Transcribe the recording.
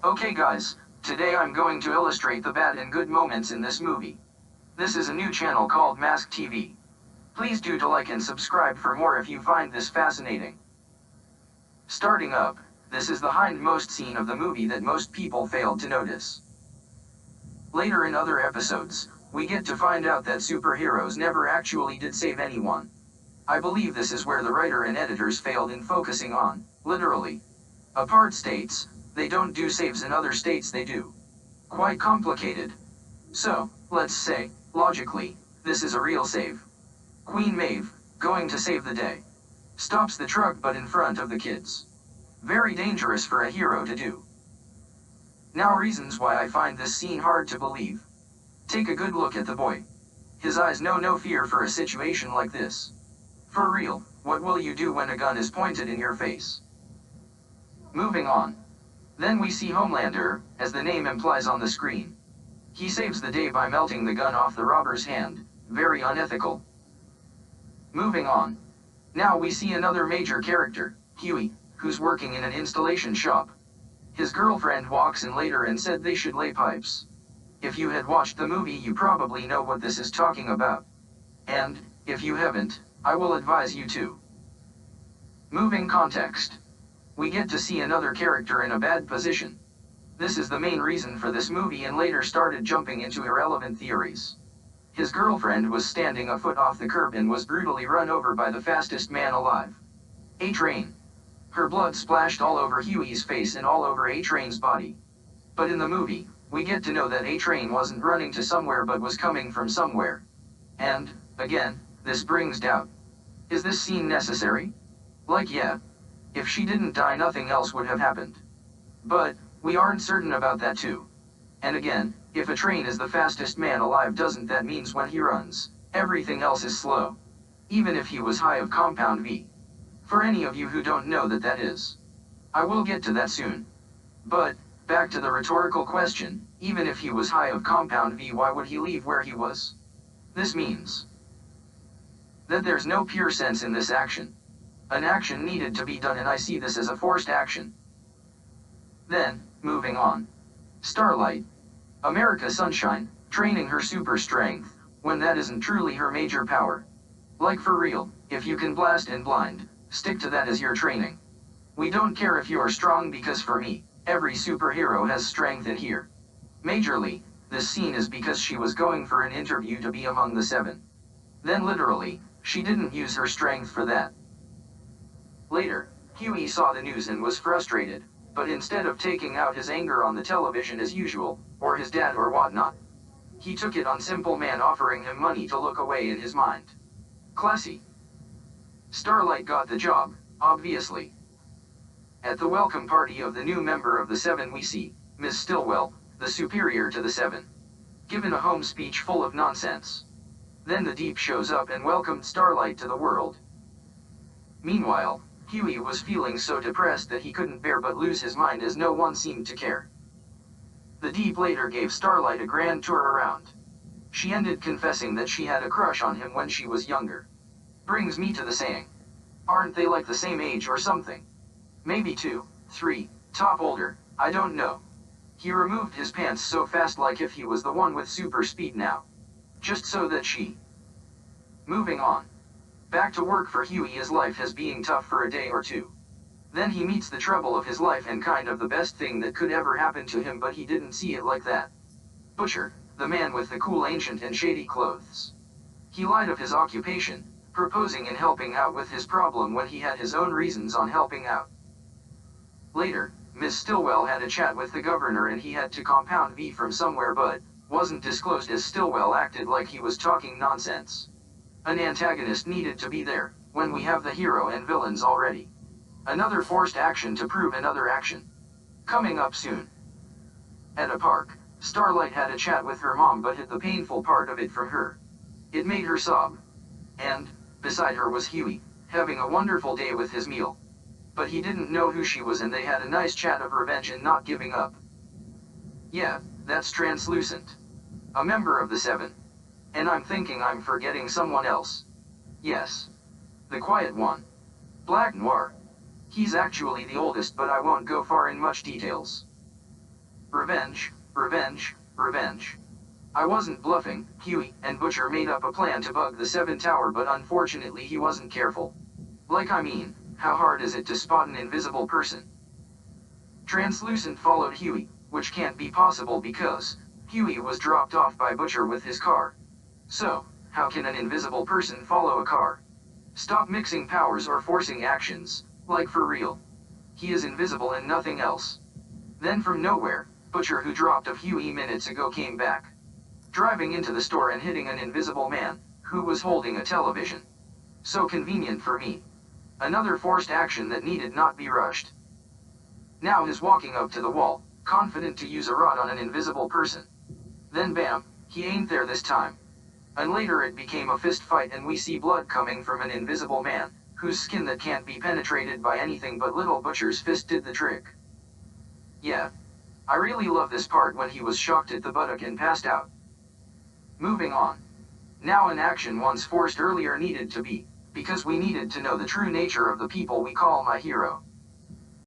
Okay guys, today I'm going to illustrate the bad and good moments in this movie. This is a new channel called Mask TV. Please do to like and subscribe for more if you find this fascinating. Starting up, this is the hindmost scene of the movie that most people failed to notice. Later in other episodes, we get to find out that superheroes never actually did save anyone. I believe this is where the writer and editors failed in focusing on, literally. Apart states, they don't do saves, in other states they do. Quite complicated. So, let's say, logically, this is a real save. Queen Maeve, going to save the day. Stops the truck but in front of the kids. Very dangerous for a hero to do. Now reasons why I find this scene hard to believe. Take a good look at the boy. His eyes know no fear for a situation like this. For real, what will you do when a gun is pointed in your face? Moving on. Then we see Homelander, as the name implies on the screen. He saves the day by melting the gun off the robber's hand, very unethical. Moving on. Now we see another major character, Huey, who's working in an installation shop. His girlfriend walks in later and said they should lay pipes. If you had watched the movie you probably know what this is talking about. And, if you haven't, I will advise you to. Moving context. We get to see another character in a bad position. This is the main reason for this movie and later started jumping into irrelevant theories. His girlfriend was standing a foot off the curb and was brutally run over by the fastest man alive. A-Train. Her blood splashed all over Huey's face and all over A-Train's body. But in the movie, we get to know that A-Train wasn't running to somewhere but was coming from somewhere. And, again, this brings doubt. Is this scene necessary? Like yeah. If she didn't die nothing else would have happened. But, we aren't certain about that too. And again, if a train is the fastest man alive doesn't that means when he runs, everything else is slow. Even if he was high of compound V. For any of you who don't know that is. I will get to that soon. But, back to the rhetorical question, even if he was high of compound V why would he leave where he was? This means that there's no pure sense in this action. An action needed to be done and I see this as a forced action. Then, moving on. Starlight. America Sunshine, training her super strength, when that isn't truly her major power. Like for real, if you can blast and blind, stick to that as your training. We don't care if you're strong because for me, every superhero has strength in here. Majorly, this scene is because she was going for an interview to be among the 7. Then literally, she didn't use her strength for that. Later, Huey saw the news and was frustrated, but instead of taking out his anger on the television as usual, or his dad or whatnot, he took it on simple man offering him money to look away in his mind. Classy. Starlight got the job, obviously. At the welcome party of the new member of the 7 we see, Miss Stillwell, the superior to the 7. Given a home speech full of nonsense. Then the Deep shows up and welcomed Starlight to the world. Meanwhile, Huey was feeling so depressed that he couldn't bear but lose his mind as no one seemed to care. The Deep later gave Starlight a grand tour around. She ended confessing that she had a crush on him when she was younger. Brings me to the saying. Aren't they like the same age or something? Maybe 2, 3, top older, I don't know. He removed his pants so fast like if he was the one with super speed now. Just so that she. Moving on. Back to work for Huey as life has being tough for a day or two. Then he meets the trouble of his life and kind of the best thing that could ever happen to him but he didn't see it like that. Butcher, the man with the cool ancient and shady clothes. He lied of his occupation, proposing and helping out with his problem when he had his own reasons on helping out. Later, Miss Stillwell had a chat with the governor and he had to compound V from somewhere but wasn't disclosed as Stillwell acted like he was talking nonsense. An antagonist needed to be there, when we have the hero and villains already. Another forced action to prove another action. Coming up soon. At a park, Starlight had a chat with her mom but hid the painful part of it from her. It made her sob. And, beside her was Huey, having a wonderful day with his meal. But he didn't know who she was and they had a nice chat of revenge and not giving up. Yeah, that's Translucent. A member of the 7. And I'm thinking I'm forgetting someone else. Yes. The quiet one. Black Noir. He's actually the oldest but I won't go far in much details. Revenge, revenge, revenge. I wasn't bluffing. Huey and Butcher made up a plan to bug the 7th tower, but unfortunately he wasn't careful. How hard is it to spot an invisible person? Translucent followed Huey, which can't be possible because Huey was dropped off by Butcher with his car. So, how can an invisible person follow a car? Stop mixing powers or forcing actions, like for real. He is invisible and nothing else. Then from nowhere, Butcher, who dropped off Huey minutes ago, came back, driving into the store and hitting an invisible man, who was holding a television. So convenient for me. Another forced action that needed not be rushed. Now he's walking up to the wall, confident to use a rod on an invisible person. Then bam, he ain't there this time. And later it became a fist fight and we see blood coming from an invisible man, whose skin that can't be penetrated by anything but little Butcher's fist did the trick. Yeah. I really love this part when he was shocked at the buttock and passed out. Moving on. Now an action once forced earlier needed to be, because we needed to know the true nature of the people we call my hero.